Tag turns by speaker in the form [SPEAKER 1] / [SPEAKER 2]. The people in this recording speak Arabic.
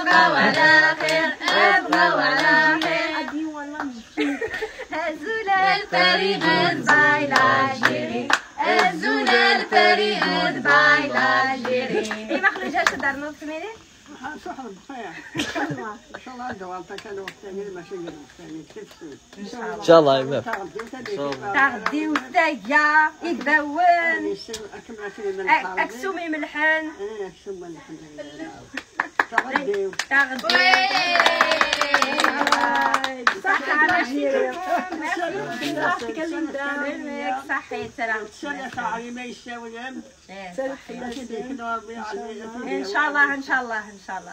[SPEAKER 1] ابقوا على خير ابقوا على خير هزونا الفريق باي لاجيري هزونا الفريق باي لاجيري ايه ما خرجهاش دارنا الثمانين
[SPEAKER 2] صحة بخير إن شاء الله دوالتك كانوا مختلفين ماشي مختلفين كيف
[SPEAKER 3] ان شاء الله يا
[SPEAKER 1] تغدي وتايا يقداون اكسومي ملحن
[SPEAKER 2] اكسومي ملحن تغدي
[SPEAKER 1] صحة على خير صحي سلام
[SPEAKER 2] ما يساوي
[SPEAKER 1] ان شاء الله ان شاء الله ان شاء الله